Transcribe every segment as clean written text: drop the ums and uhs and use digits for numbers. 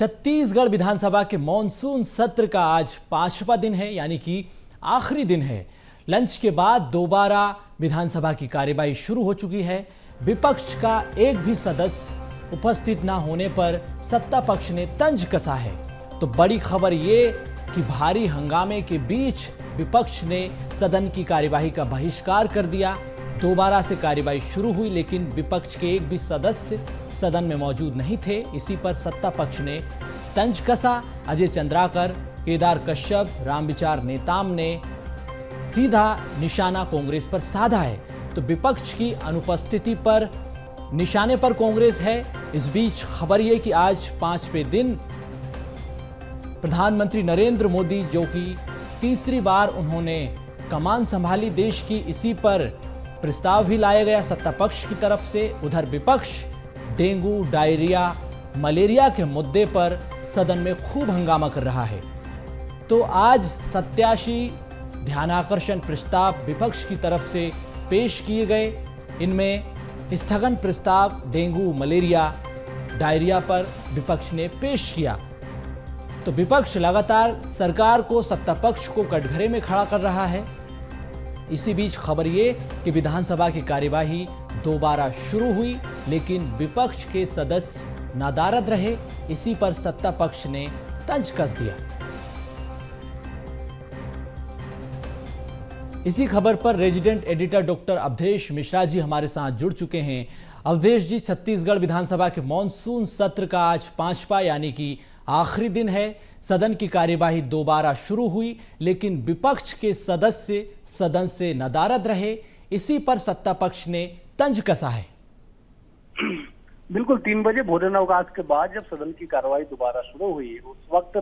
छत्तीसगढ़ विधानसभा के मॉनसून सत्र का आज 5वां दिन है, यानी कि आखिरी दिन है। लंच के बाद दोबारा विधानसभा की कार्यवाही शुरू हो चुकी है। विपक्ष का एक भी सदस्य उपस्थित न होने पर सत्ता पक्ष ने तंज कसा है। तो बड़ी खबर ये कि भारी हंगामे के बीच विपक्ष ने सदन की कार्यवाही का बहिष्कार कर दिया। दोबारा से कार्यवाही शुरू हुई, लेकिन विपक्ष के एक भी सदस्य सदन में मौजूद नहीं थे। इसी पर सत्ता पक्ष ने तंज कसा। अजय चंद्राकर, केदार कश्यप, रामविचार नेताम ने सीधा निशाना कांग्रेस पर साधा है। तो विपक्ष की अनुपस्थिति पर निशाने पर कांग्रेस है। इस बीच खबर यह कि आज 5वें दिन प्रधानमंत्री नरेंद्र मोदी, जो कि तीसरी बार उन्होंने कमान संभाली देश की, इसी पर प्रस्ताव भी लाया गया सत्ता पक्ष की तरफ से। उधर विपक्ष डेंगू, डायरिया, मलेरिया के मुद्दे पर सदन में खूब हंगामा कर रहा है। तो आज 87 ध्यानाकर्षण प्रस्ताव विपक्ष की तरफ से पेश किए गए। इनमें स्थगन प्रस्ताव डेंगू, मलेरिया, डायरिया पर विपक्ष ने पेश किया। तो विपक्ष लगातार सरकार को, सत्ता पक्ष को कटघरे में खड़ा कर रहा है। इसी बीच खबर ये कि विधानसभा की कार्यवाही दोबारा शुरू हुई, लेकिन विपक्ष के सदस्य नादारद रहे। इसी पर सत्ता पक्ष ने तंज कस दिया। इसी खबर पर resident editor doctor Awadhesh Mishra ji हमारे साथ जुड़ चुके हैं। अवधेश जी, छत्तीसगढ़ विधानसभा के मॉनसून सत्र का आज 5वां यानी कि आखिरी दिन है। सदन की कार्यवाही दोबारा शुरू हुई, लेकिन विपक्ष के सदस्य सदन से नदारद रहे। इसी पर सत्ता पक्ष ने तंज कसा है। बिल्कुल 3 बजे भोजन अवकाश के बाद जब सदन की कार्यवाही दोबारा शुरू हुई, उस वक्त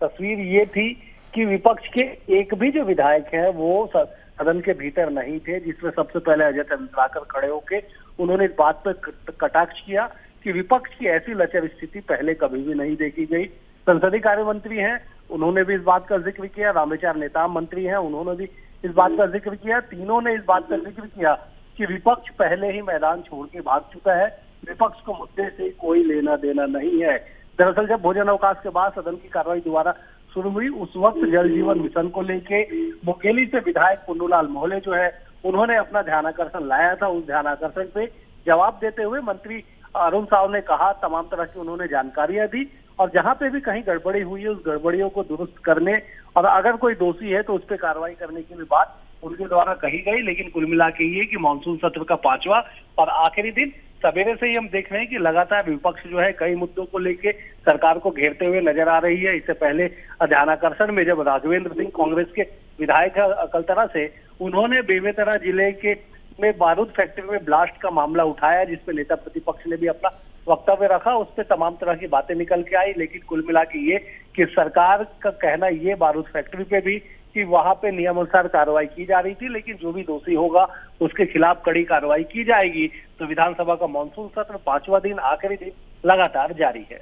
तस्वीर ये थी कि विपक्ष के एक भी जो विधायक हैं वो सदन के भीतर नहीं थे, जिसमें सबसे पहले अजय चंद्राकर खड़े होके उन्होंने इस बात पर कटाक्ष किया कि विपक्ष की ऐसी लचर स्थिति पहले कभी भी नहीं देखी गई। संसदीय कार्य मंत्री हैं, उन्होंने भी इस बात का जिक्र किया। रामविचार नेताम मंत्री हैं, उन्होंने भी इस बात का जिक्र किया। तीनों ने इस बात का जिक्र किया कि विपक्ष पहले ही मैदान छोड़ के भाग चुका है, विपक्ष को मुद्दे से कोई लेना देना नहीं है। दरअसल जब भोजन अवकाश के बाद सदन की कार्रवाई दोबारा शुरू हुई, उस वक्त जल जीवन मिशन को लेके मुंगेली से विधायक पुन्नूलाल मोहले जो है उन्होंने अपना ध्यानाकर्षण लाया था। उस ध्यानाकर्षण पे जवाब देते हुए मंत्री अरुण साव ने कहा, तमाम तरह की उन्होंने जानकारियां दी और जहां पे भी कहीं गड़बड़ी हुई है उस गड़बड़ियों को दुरुस्त करने और अगर कोई दोषी है तो उस पर कार्रवाई करने की भी बात उनके द्वारा कही गई। लेकिन कुल मिला के ये कि मानसून सत्र का 5वां और आखिरी दिन सवेरे से ही हम देख रहे हैं कि लगातार विपक्ष जो है कई मुद्दों को लेके सरकार को घेरते हुए नजर आ रही है। इससे पहले ध्यानाकर्षण में जब राघवेंद्र सिंह कांग्रेस के विधायक अकलतरा से, उन्होंने बेमेतरा जिले के में बारूद फैक्ट्री में ब्लास्ट का मामला उठाया, जिसपे नेता प्रतिपक्ष ने भी अपना वक्तव्य रखा। उस पर तमाम तरह की बातें निकल के आई। लेकिन कुल मिला के ये कि सरकार का कहना ये बारूद फैक्ट्री पे भी कि वहां पे नियमानुसार कार्रवाई की जा रही थी, लेकिन जो भी दोषी होगा उसके खिलाफ कड़ी कार्रवाई की जाएगी। तो विधानसभा का मानसून सत्र 5वां दिन, आखिरी दिन लगातार जारी है।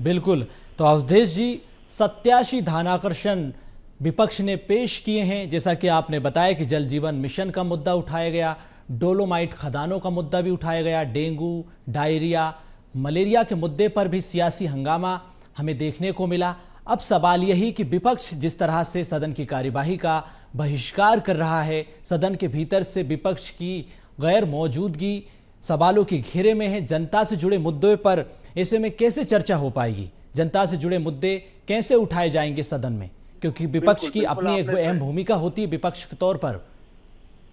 बिल्कुल। तो अवधेश जी, 87 ध्यानाकर्षण विपक्ष ने पेश किए हैं। जैसा कि आपने बताया कि जल जीवन मिशन का मुद्दा उठाया गया, डोलोमाइट खदानों का मुद्दा भी उठाया गया, डेंगू, डायरिया, मलेरिया के मुद्दे पर भी सियासी हंगामा हमें देखने को मिला। अब सवाल यही कि विपक्ष जिस तरह से सदन की कार्यवाही का बहिष्कार कर रहा है, सदन के भीतर से विपक्ष की गैर मौजूदगी सवालों के घेरे में है। जनता से जुड़े मुद्दों पर ऐसे में कैसे चर्चा हो पाएगी? जनता से जुड़े मुद्दे कैसे उठाए जाएंगे सदन में? क्योंकि विपक्ष की अपनी एक अहम भूमिका होती है विपक्ष के तौर पर।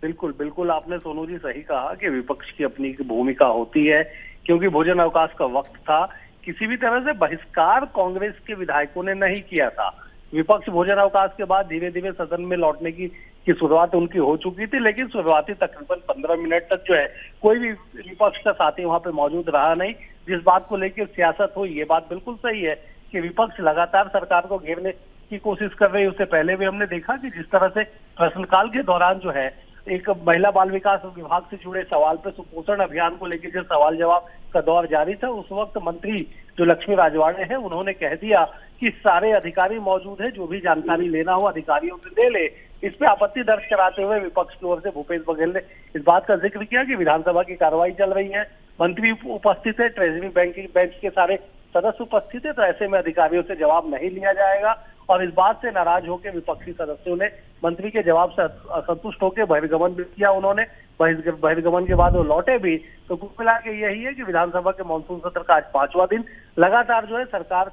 बिल्कुल आपने सोनू जी सही कहा कि विपक्ष की अपनी भूमिका होती है, क्योंकि भोजन अवकाश का वक्त था। किसी भी तरह से बहिष्कार कांग्रेस के विधायकों ने नहीं किया था। विपक्ष भोजन अवकाश के बाद धीरे धीरे सदन में लौटने की शुरुआत उनकी हो चुकी थी, लेकिन शुरुआती तकरीबन 15 मिनट तक जो है कोई भी विपक्ष का साथी वहां पे मौजूद रहा नहीं। जिस बात को लेकर सियासत हुई, ये बात बिल्कुल सही है कि विपक्ष लगातार सरकार को घेरने की कोशिश कर रही है। उससे पहले भी हमने देखा कि जिस तरह से प्रश्नकाल के दौरान जो है एक महिला बाल विकास विभाग से जुड़े सवाल पे सुपोषण अभियान को लेकर जब सवाल जवाब का दौर जारी था, उस वक्त मंत्री जो लक्ष्मी राजवाड़े हैं उन्होंने कह दिया कि सारे अधिकारी मौजूद हैं, जो भी जानकारी लेना हो अधिकारियों से ले ले। इस पे आपत्ति दर्ज कराते हुए विपक्ष की ओर से भूपेश बघेल ने इस बात का जिक्र किया कि विधानसभा की कार्रवाई चल रही है, मंत्री उपस्थित है, ट्रेजरी बैंकिंग बेंच के सारे सदस्य उपस्थित है, तो ऐसे में अधिकारियों से जवाब नहीं लिया जाएगा। और इस बात से नाराज होकर विपक्षी सदस्यों ने मंत्री के जवाब से असंतुष्ट होकर बहिर्गमन भी किया। उन्होंने बहिर्गमन के बाद वो लौटे भी। तो कुल मिला के यही है कि विधानसभा के मानसून सत्र का आज 5वां दिन लगातार जो है सरकार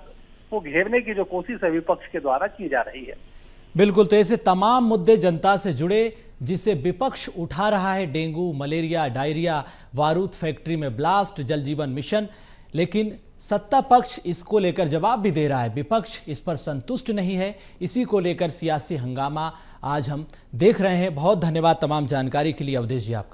को घेरने की जो कोशिश है विपक्ष के द्वारा की जा रही है। बिल्कुल, तो ऐसे तमाम मुद्दे जनता से जुड़े जिसे विपक्ष उठा रहा है, डेंगू, मलेरिया, डायरिया, बारूद फैक्ट्री में ब्लास्ट, जल जीवन मिशन, लेकिन सत्ता पक्ष इसको लेकर जवाब भी दे रहा है। विपक्ष इस पर संतुष्ट नहीं है। इसी को लेकर सियासी हंगामा आज हम देख रहे हैं। बहुत धन्यवाद तमाम जानकारी के लिए अवधेश जी आपका।